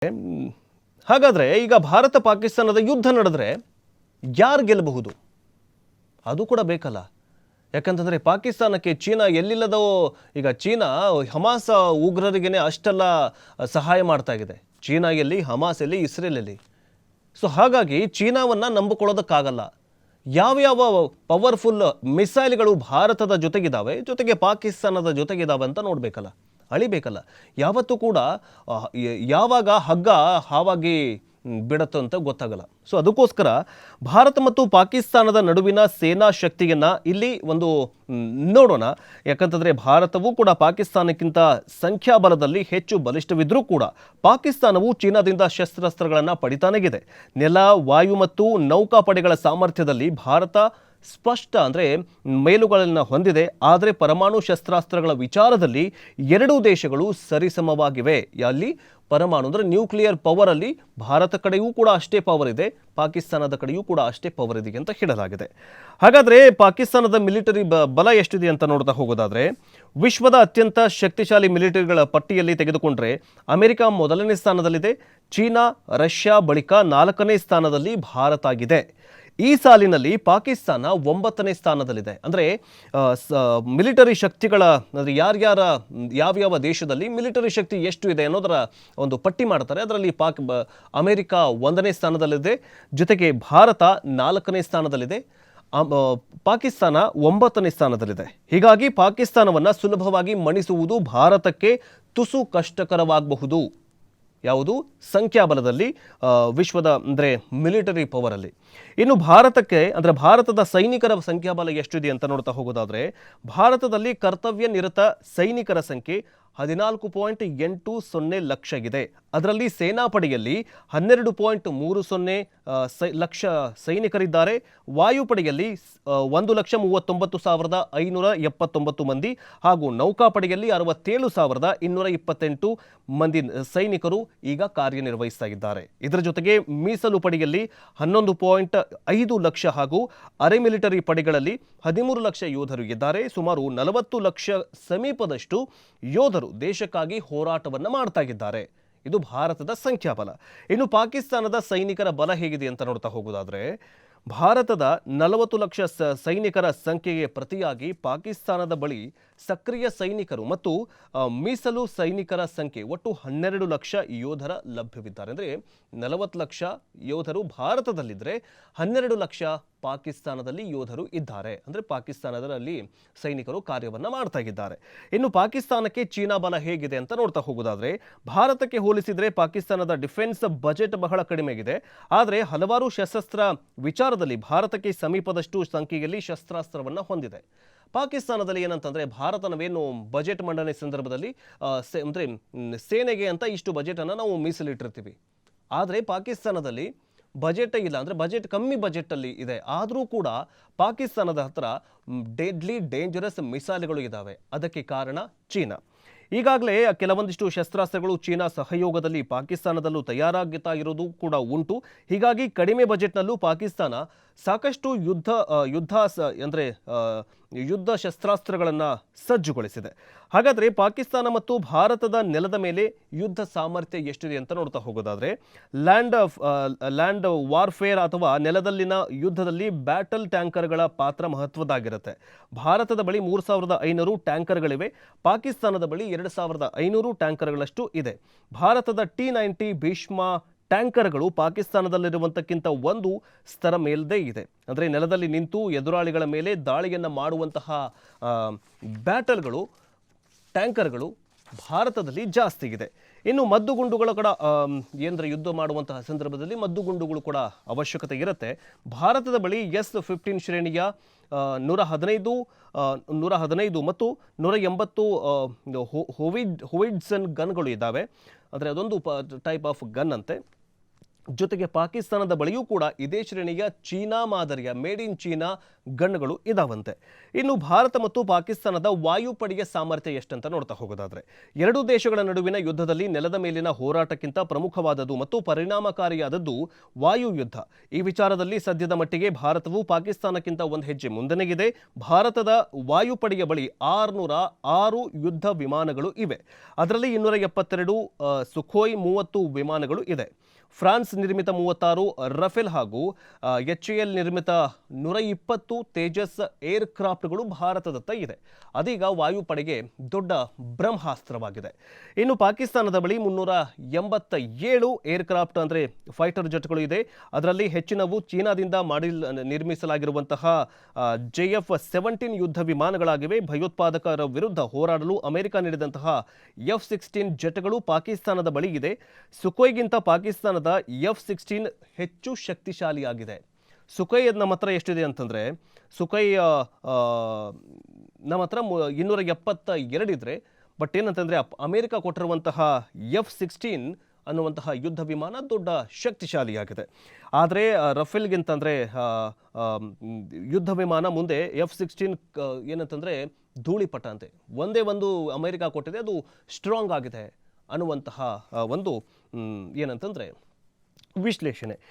ಹಾಗಾದರೆ ಈಗ ಭಾರತ ಪಾಕಿಸ್ತಾನದ ಯುದ್ಧ ನಡೆದರೆ ಯಾರು ಗೆಲ್ಲಬಹುದು ಅದು ಕೂಡ ಬೇಕಲ್ಲ. ಯಾಕಂತಂದರೆ ಪಾಕಿಸ್ತಾನಕ್ಕೆ ಚೀನಾ ಎಲ್ಲಿಲ್ಲದೋ, ಈಗ ಚೀನಾ ಹಮಾಸ್ ಉಗ್ರರಿಗೇ ಅಷ್ಟೆಲ್ಲ ಸಹಾಯ ಮಾಡ್ತಾ ಇದೆ. ಚೀನಾ ಎಲ್ಲಿ, ಹಮಾಸ್ ಎಲ್ಲಿ, ಇಸ್ರೇಲ್ ಎಲ್ಲಿ. ಸೊ ಹಾಗಾಗಿ ಚೀನಾವನ್ನು ನಂಬಿಕೊಳ್ಳೋದಕ್ಕಾಗಲ್ಲ. ಯಾವ್ಯಾವ ಪವರ್ಫುಲ್ ಮಿಸೈಲ್ಗಳು ಭಾರತದ ಜೊತೆಗಿದ್ದಾವೆ, ಜೊತೆಗೆ ಪಾಕಿಸ್ತಾನದ ಜೊತೆಗಿದ್ದಾವೆ ಅಂತ ನೋಡಬೇಕಲ್ಲ, ಅಳಿಬೇಕಲ್ಲ. ಯಾವತ್ತೂ ಕೂಡ ಯಾವಾಗ ಹಗ್ಗ ಹಾವಾಗಿ ಬಿಡತ್ತೆ ಅಂತ ಗೊತ್ತಾಗಲ್ಲ. ಸೊ ಅದಕ್ಕೋಸ್ಕರ ಭಾರತ ಮತ್ತು ಪಾಕಿಸ್ತಾನದ ನಡುವಿನ ಸೇನಾ ಶಕ್ತಿಯನ್ನು ಇಲ್ಲಿ ಒಂದು ನೋಡೋಣ. ಯಾಕಂತಂದರೆ ಭಾರತವೂ ಕೂಡ ಪಾಕಿಸ್ತಾನಕ್ಕಿಂತ ಸಂಖ್ಯಾಬಲದಲ್ಲಿ ಹೆಚ್ಚು ಬಲಿಷ್ಠವಿದ್ದರೂ ಕೂಡ ಪಾಕಿಸ್ತಾನವು ಚೀನಾದಿಂದ ಶಸ್ತ್ರಾಸ್ತ್ರಗಳನ್ನು ಪಡಿತಾನೆಗಿದೆ. ನೆಲ, ವಾಯು ಮತ್ತು ನೌಕಾಪಡೆಗಳ ಸಾಮರ್ಥ್ಯದಲ್ಲಿ ಭಾರತ ಸ್ಪಷ್ಟ ಅಂದರೆ ಮೇಲುಗಳನ್ನು ಹೊಂದಿದೆ. ಆದರೆ ಪರಮಾಣು ಶಸ್ತ್ರಾಸ್ತ್ರಗಳ ವಿಚಾರದಲ್ಲಿ ಎರಡೂ ದೇಶಗಳು ಸರಿಸಮವಾಗಿವೆ. ಅಲ್ಲಿ ಪರಮಾಣು ಅಂದರೆ ನ್ಯೂಕ್ಲಿಯರ್ ಪವರಲ್ಲಿ ಭಾರತ ಕಡೆಯೂ ಕೂಡ ಅಷ್ಟೇ ಪವರ್ ಇದೆ, ಪಾಕಿಸ್ತಾನದ ಕಡೆಯೂ ಕೂಡ ಅಷ್ಟೇ ಪವರ್ ಇದೆ ಅಂತ ಹೇಳಲಾಗಿದೆ. ಹಾಗಾದರೆ ಪಾಕಿಸ್ತಾನದ ಮಿಲಿಟರಿ ಬಲ ಎಷ್ಟಿದೆ ಅಂತ ನೋಡ್ತಾ ಹೋಗೋದಾದರೆ, ವಿಶ್ವದ ಅತ್ಯಂತ ಶಕ್ತಿಶಾಲಿ ಮಿಲಿಟರಿಗಳ ಪಟ್ಟಿಯಲ್ಲಿ ತೆಗೆದುಕೊಂಡ್ರೆ ಅಮೆರಿಕ ಮೊದಲನೇ ಸ್ಥಾನದಲ್ಲಿದೆ. ಚೀನಾ, ರಷ್ಯಾ ಬಳಿಕ 4ನೇ ಸ್ಥಾನದಲ್ಲಿ ಭಾರತ ಆಗಿದೆ. ಈ ಸಾಲಿನಲ್ಲಿ ಪಾಕಿಸ್ತಾನ 9ನೇ ಸ್ಥಾನದಲ್ಲಿದೆ. ಅಂದರೆ ಮಿಲಿಟರಿ ಶಕ್ತಿಗಳ ಅಂದರೆ ಯಾವ್ಯಾವ ದೇಶದಲ್ಲಿ ಮಿಲಿಟರಿ ಶಕ್ತಿ ಎಷ್ಟು ಇದೆ ಅನ್ನೋದರ ಒಂದು ಪಟ್ಟಿ ಮಾಡ್ತಾರೆ. ಅದರಲ್ಲಿ ಅಮೆರಿಕ 1ನೇ ಸ್ಥಾನದಲ್ಲಿದೆ, ಜೊತೆಗೆ ಭಾರತ 4ನೇ ಸ್ಥಾನದಲ್ಲಿದೆ, ಪಾಕಿಸ್ತಾನ 9ನೇ ಸ್ಥಾನದಲ್ಲಿದೆ. ಹೀಗಾಗಿ ಪಾಕಿಸ್ತಾನವನ್ನು ಸುಲಭವಾಗಿ ಮಣಿಸುವುದು ಭಾರತಕ್ಕೆ ತುಸು ಕಷ್ಟಕರವಾಗಬಹುದು. ಯಾವುದು? ಸಂಖ್ಯಾಬಲದಲ್ಲಿ, ವಿಶ್ವದ ಅಂದರೆ ಮಿಲಿಟರಿ ಪವರಲ್ಲಿ. ಇನ್ನು ಭಾರತಕ್ಕೆ ಅಂದರೆ ಭಾರತದ ಸೈನಿಕರ ಸಂಖ್ಯಾಬಲ ಎಷ್ಟಿದೆ ಅಂತ ನೋಡ್ತಾ ಹೋಗೋದಾದರೆ, ಭಾರತದಲ್ಲಿ ಕರ್ತವ್ಯ ನಿರತ ಸೈನಿಕರ ಸಂಖ್ಯೆ 14.80 ಲಕ್ಷ ಇದೆ. ಅದರಲ್ಲಿ ಸೇನಾಪಡೆಯಲ್ಲಿ 12.30 ಲಕ್ಷ ಸೈನಿಕರಿದ್ದಾರೆ. ವಾಯುಪಡೆಯಲ್ಲಿ 1,39,579 ಮಂದಿ ಹಾಗೂ ನೌಕಾಪಡೆಯಲ್ಲಿ 67,228 ಮಂದಿ ಸೈನಿಕರು ಈಗ ಕಾರ್ಯನಿರ್ವಹಿಸ್ತಾ ಇದ್ದಾರೆ. ಇದರ ಜೊತೆಗೆ ಮೀಸಲು ಪಡೆಯಲ್ಲಿ 11.5 ಲಕ್ಷ ಹಾಗೂ ಅರೆ ಮಿಲಿಟರಿ ಪಡೆಗಳಲ್ಲಿ 13 ಲಕ್ಷ ಯೋಧರು ಇದ್ದಾರೆ. ಸುಮಾರು 40 ಲಕ್ಷ ಸಮೀಪದಷ್ಟು ಯೋಧರು ದೇಶಕ್ಕಾಗಿ ಹೋರಾಟವನ್ನು ಮಾಡ್ತಾ ಇದ್ದಾರೆ. ಇದು ಭಾರತದ ಸಂಖ್ಯಾಬಲ. ಇನ್ನು ಪಾಕಿಸ್ತಾನದ ಸೈನಿಕರ ಬಲ ಹೇಗಿದೆ ಅಂತ ನೋಡ್ತಾ ಹೋಗೋದಾದರೆ, ಭಾರತದ 40 ಲಕ್ಷ ಸೈನಿಕರ ಸಂಖ್ಯೆಗೆ ಪ್ರತಿಯಾಗಿ ಪಾಕಿಸ್ತಾನದ ಬಳಿ ಸಕ್ರಿಯ ಸೈನಿಕರು ಮತ್ತು ಮೀಸಲು ಸೈನಿಕರ ಸಂಖ್ಯೆ ಒಟ್ಟು 12 ಲಕ್ಷ ಯೋಧರ ಲಭ್ಯವಿದ್ದಾರೆ. ಅಂದರೆ 40 ಲಕ್ಷ ಯೋಧರು ಭಾರತದಲ್ಲಿದ್ದರೆ 12 ಲಕ್ಷ ಪಾಕಿಸ್ತಾನದಲ್ಲಿ ಯೋಧರು ಇದ್ದಾರೆ. ಅಂದರೆ ಪಾಕಿಸ್ತಾನದಲ್ಲಿ ಸೈನಿಕರು ಕಾರ್ಯವನ್ನು ಮಾಡ್ತಾ ಇದ್ದಾರೆ. ಇನ್ನು ಪಾಕಿಸ್ತಾನಕ್ಕೆ ಚೀನಾ ಬಲ ಹೇಗಿದೆ ಅಂತ ನೋಡ್ತಾ ಹೋಗೋದಾದರೆ, ಭಾರತಕ್ಕೆ ಹೋಲಿಸಿದರೆ ಪಾಕಿಸ್ತಾನದ ಡಿಫೆನ್ಸ್ ಬಜೆಟ್ ಬಹಳ ಕಡಿಮೆಗಿದೆ. ಆದರೆ ಹಲವಾರು ಶಸ್ತ್ರಾಸ್ತ್ರ ವಿಚಾರದಲ್ಲಿ ಭಾರತಕ್ಕೆ ಸಮೀಪದಷ್ಟು ಸಂಖ್ಯೆಯಲ್ಲಿ ಶಸ್ತ್ರಾಸ್ತ್ರವನ್ನು ಹೊಂದಿದೆ. ಪಾಕಿಸ್ತಾನದಲ್ಲಿ ಏನಂತಂದರೆ, ಭಾರತ ನಾವೇನು ಬಜೆಟ್ ಮಂಡನೆ ಸಂದರ್ಭದಲ್ಲಿ ಅಂದರೆ ಸೇನೆಗೆ ಅಂತ ಇಷ್ಟು ಬಜೆಟನ್ನು ನಾವು ಮೀಸಲಿಟ್ಟಿರ್ತೀವಿ. ಆದರೆ ಪಾಕಿಸ್ತಾನದಲ್ಲಿ ಬಜೆಟ್ ಇಲ್ಲ, ಅಂದರೆ ಬಜೆಟ್ ಕಮ್ಮಿ ಬಜೆಟಲ್ಲಿ ಇದೆ. ಆದರೂ ಕೂಡ ಪಾಕಿಸ್ತಾನದ ಹತ್ರ ಡೆಡ್ಲಿ ಡೇಂಜರಸ್ ಮಿಸೈಲ್ಗಳು ಇದ್ದಾವೆ. ಅದಕ್ಕೆ ಕಾರಣ ಚೀನಾ. ಈಗಾಗಲೇ ಕೆಲವೊಂದಿಷ್ಟು ಶಸ್ತ್ರಾಸ್ತ್ರಗಳು ಚೀನಾ ಸಹಯೋಗದಲ್ಲಿ ಪಾಕಿಸ್ತಾನದಲ್ಲೂ ತಯಾರಾಗುತ್ತಾ ಇರೋದು ಕೂಡ ಉಂಟು. ಹೀಗಾಗಿ ಕಡಿಮೆ ಬಜೆಟ್ನಲ್ಲೂ ಪಾಕಿಸ್ತಾನ ಸಾಕಷ್ಟು ಯುದ್ಧ ಶಸ್ತ್ರಾಸ್ತ್ರಗಳನ್ನು ಸಜ್ಜುಗೊಳಿಸಿದೆ. ಹಾಗಾದರೆ ಪಾಕಿಸ್ತಾನ ಮತ್ತು ಭಾರತದ ನೆಲದ ಮೇಲೆ ಯುದ್ಧ ಸಾಮರ್ಥ್ಯ ಎಷ್ಟಿದೆ ಅಂತ ನೋಡ್ತಾ ಹೋಗೋದಾದರೆ, ಲ್ಯಾಂಡ್ ವಾರ್ಫೇರ್ ಅಥವಾ ನೆಲದಲ್ಲಿನ ಯುದ್ಧದಲ್ಲಿ ಬ್ಯಾಟಲ್ ಟ್ಯಾಂಕರ್ಗಳ ಪಾತ್ರ ಮಹತ್ವದಾಗಿರುತ್ತೆ. ಭಾರತದ ಬಳಿ 3,500 ಟ್ಯಾಂಕರ್ಗಳಿವೆ. ಪಾಕಿಸ್ತಾನದ ಬಳಿ 2,500 ಟ್ಯಾಂಕರ್ಗಳಷ್ಟು ಇದೆ. ಭಾರತದ T-90 ಭೀಷ್ಮ ಟ್ಯಾಂಕರ್ಗಳು ಪಾಕಿಸ್ತಾನದಲ್ಲಿರುವಂತಕ್ಕಿಂತ ಒಂದು ಸ್ತರ ಮೇಲ್ದೇ ಇದೆ. ಅಂದರೆ ನೆಲದಲ್ಲಿ ನಿಂತು ಎದುರಾಳಿಗಳ ಮೇಲೆ ದಾಳಿಯನ್ನು ಮಾಡುವಂತಹ ಟ್ಯಾಂಕರ್ಗಳು ಭಾರತದಲ್ಲಿ ಜಾಸ್ತಿ ಇದೆ. ಇನ್ನು ಮದ್ದುಗುಂಡುಗಳ ಕೂಡ ಏನಂದರೆ ಯುದ್ಧ ಮಾಡುವಂತಹ ಸಂದರ್ಭದಲ್ಲಿ ಮದ್ದುಗುಂಡುಗಳು ಕೂಡ ಅವಶ್ಯಕತೆ ಇರುತ್ತೆ. ಭಾರತದ ಬಳಿ S-15 ಶ್ರೇಣಿಯ 115 ಮತ್ತು 180 ಹೋವಿಡ್ಸನ್ ಗನ್ಗಳು ಇದ್ದಾವೆ. ಅಂದರೆ ಅದೊಂದು ಟೈಪ್ ಆಫ್ ಗನ್ ಅಂತೆ. ಜೊತೆಗೆ ಪಾಕಿಸ್ತಾನದ ಬಳಿಯೂ ಕೂಡ ಇದೇ ಶ್ರೇಣಿಯ ಚೀನಾ ಮಾದರಿಯ ಮೇಡ್ ಇನ್ ಚೀನಾ ಗನ್ಗಳು ಇದಾವಂತೆ. ಇನ್ನು ಭಾರತ ಮತ್ತು ಪಾಕಿಸ್ತಾನದ ವಾಯುಪಡೆಯ ಸಾಮರ್ಥ್ಯ ಎಷ್ಟಂತ ನೋಡ್ತಾ ಹೋಗೋದಾದ್ರೆ, ಎರಡೂ ದೇಶಗಳ ನಡುವಿನ ಯುದ್ಧದಲ್ಲಿ ನೆಲದ ಮೇಲಿನ ಹೋರಾಟಕ್ಕಿಂತ ಪ್ರಮುಖವಾದದ್ದು ಮತ್ತು ಪರಿಣಾಮಕಾರಿಯಾದದ್ದು ವಾಯು ಯುದ್ಧ. ಈ ವಿಚಾರದಲ್ಲಿ ಸದ್ಯದ ಮಟ್ಟಿಗೆ ಭಾರತವು ಪಾಕಿಸ್ತಾನಕ್ಕಿಂತ ಒಂದು ಹೆಜ್ಜೆ ಮುಂದೆನೆಗಿದೆ. ಭಾರತದ ವಾಯುಪಡೆಯ ಬಳಿ 606 ಯುದ್ಧ ವಿಮಾನಗಳು ಇವೆ. ಅದರಲ್ಲಿ 272 ಸುಖೋಯ್ 30 ವಿಮಾನಗಳು ಇದೆ. ಫ್ರಾನ್ಸ್ ನಿರ್ಮಿತ 36 ರಫೇಲ್ ಹಾಗೂ HAL ನಿರ್ಮಿತ 120 ತೇಜಸ್ ಏರ್ ಕ್ರಾಫ್ಟ್ಗಳು ಭಾರತದತ್ತ ಇದೆ. ಅದೀಗ ವಾಯುಪಡೆಗೆ ದೊಡ್ಡ ಬ್ರಹ್ಮಾಸ್ತ್ರವಾಗಿದೆ. ಇನ್ನು ಪಾಕಿಸ್ತಾನದ ಬಳಿ 387 ಏರ್ ಕ್ರಾಫ್ಟ್ ಅಂದರೆ ಫೈಟರ್ ಜೆಟ್ಗಳು ಇದೆ. ಅದರಲ್ಲಿ ಹೆಚ್ಚಿನವು ಚೀನಾದಿಂದ ನಿರ್ಮಿಸಲಾಗಿರುವಂತಹ JF-17 ಯುದ್ಧ ವಿಮಾನಗಳಾಗಿವೆ. ಭಯೋತ್ಪಾದಕರ ವಿರುದ್ಧ ಹೋರಾಡಲು ಅಮೆರಿಕ ನೀಡಿದಂತಹ F-16 ಜೆಟ್ಗಳು ಪಾಕಿಸ್ತಾನದ ಬಳಿ ಇದೆ. ಸುಖೋಯ್ಗಿಂತ ಪಾಕಿಸ್ತಾನದ F-16 ಹೆಚ್ಚು ಶಕ್ತಿಶಾಲಿಯಾಗಿದೆ. ಸುಖೋಯ್ ನಮ್ಮ ಹತ್ರ ಎಷ್ಟಿದೆ ಅಂತಂದರೆ, ಸುಖೋಯ್ ನಮ್ಮ ಹತ್ರ 272 ಇದ್ರೆ, ಬಟ್ ಏನಂತಂದರೆ ಅಮೆರಿಕ ಕೊಟ್ಟಿರುವಂತಹ F-16 ಅನ್ನುವಂತಹ ಯುದ್ಧ ವಿಮಾನ ದೊಡ್ಡ ಶಕ್ತಿಶಾಲಿಯಾಗಿದೆ. ಆದರೆ ರಫೇಲ್ಗಿಂತಂದರೆ ಯುದ್ಧ ವಿಮಾನ ಮುಂದೆ F-16 ಏನಂತಂದರೆ ಧೂಳಿಪಟ ಅಂತೆ. ಒಂದೇ ಒಂದು ಅಮೆರಿಕ ಕೊಟ್ಟಿದೆ, ಅದು ಸ್ಟ್ರಾಂಗ್ ಆಗಿದೆ ಅನ್ನುವಂತಹ ಒಂದು ಏನಂತಂದರೆ ವಿಶ್ಲೇಷಣೆ.